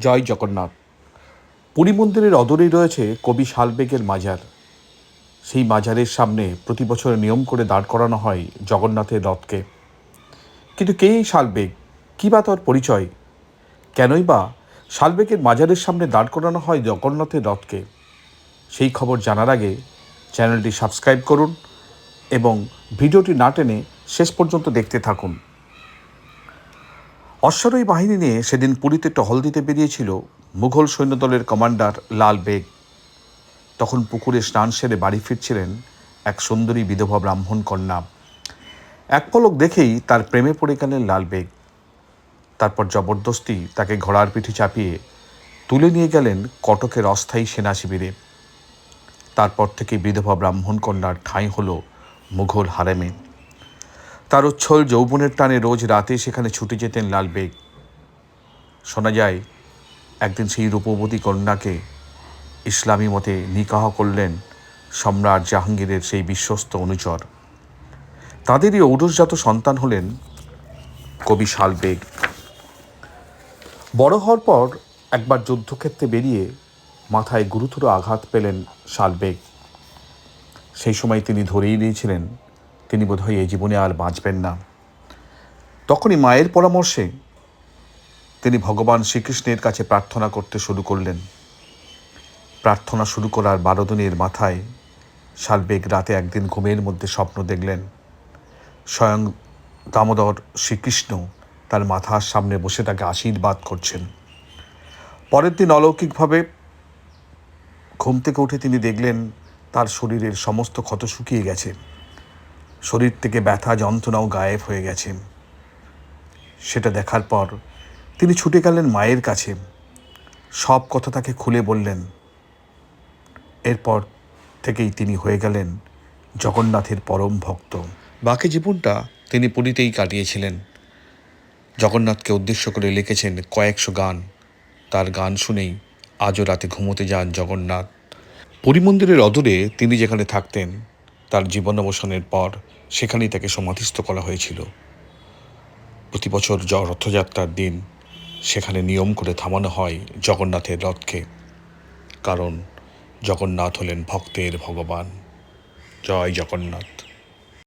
জয় জগন্নাথ। পুরী মন্দিরের অদূরেই রয়েছে কবি শালবেগের মাজার। সেই মাজারের সামনে প্রতি বছর নিয়ম করে দাঁড় করানো হয় জগন্নাথের রথকে। কিন্তু কে এই শালবেগ, কী বা তার পরিচয়, কেনই বা শালবেগের মাজারের সামনে দাঁড় করানো হয় জগন্নাথের রথকে, সেই খবর জানার আগে চ্যানেলটি সাবস্ক্রাইব করুন এবং ভিডিওটি না টেনে শেষ পর্যন্ত দেখতে থাকুন। অশ্বারোহী বাহিনী নিয়ে সেদিন পুরীতে টহল দিতে বেরিয়েছিল মুঘল সৈন্যদলের কমান্ডার লাল বেগ। তখন পুকুরে স্নান সেরে বাড়ি ফিরছিলেন এক সুন্দরী বিধবা ব্রাহ্মণ কন্যা। এক পলক দেখেই তার প্রেমে পড়ে গেলেন লাল বেগ। তারপর জবরদস্তি তাকে ঘোড়ার পিঠে চাপিয়ে তুলে নিয়ে গেলেন কটকের অস্থায়ী সেনা শিবিরে। তারপর থেকে বিধবা ব্রাহ্মণ কন্যার ঠাঁই হল মুঘল হারেমে। তার উচ্ছল যৌবনের টানে রোজ রাতে সেখানে ছুটে যেতেন লাল বেগ। শোনা যায় একদিন সেই রূপবতী কন্যাকে ইসলামী মতে নিকাহ করলেন সম্রাট জাহাঙ্গীরের সেই বিশ্বস্ত অনুচর। তাঁদেরই ঔরসজাত সন্তান হলেন কবি শালবেগ। বড় হওয়ার পর একবার যুদ্ধক্ষেত্রে বেরিয়ে মাথায় গুরুতর আঘাত পেলেন শালবেগ। সেই সময় তিনি ধরেই নিয়েছিলেন তিনি বোধহয় এই জীবনে আর বাঁচবেন না। তখনই মায়ের পরামর্শে তিনি ভগবান শ্রীকৃষ্ণের কাছে প্রার্থনা করতে শুরু করলেন। প্রার্থনা শুরু করার 12 দিনের মাথায় শালবেগ রাতে একদিন ঘুমের মধ্যে স্বপ্ন দেখলেন স্বয়ং দামোদর শ্রীকৃষ্ণ তার মাথার সামনে বসে তাকে আশীর্বাদ করছেন। পরের দিন অলৌকিকভাবে ঘুম থেকে উঠে তিনি দেখলেন তার শরীরের সমস্ত ক্ষত শুকিয়ে গেছে, শরীর থেকে ব্যথা যন্ত্রণাও গায়েব হয়ে গেছে। সেটা দেখার পর তিনি ছুটে গেলেন মায়ের কাছে, সব কথা তাকে খুলে বললেন। এরপর থেকেই তিনি হয়ে গেলেন জগন্নাথের পরম ভক্ত। বাকি জীবনটা তিনি পুরীতেই কাটিয়েছিলেন। জগন্নাথকে উদ্দেশ্য করে লিখেছেন কয়েকশো গান। তার গান শুনেই আজও রাতে ঘুমোতে যান জগন্নাথ। পুরী মন্দিরের অদূরে তিনি যেখানে থাকতেন তার জীবনাবসানের পর সেখানেই তাকে সমাধিস্থ করা হয়েছিল। প্রতি বছর রথযাত্রার দিন সেখানে নিয়ম করে থামানো হয় জগন্নাথের রথকে, কারণ জগন্নাথ হলেন ভক্তের ভগবান। জয় জগন্নাথ।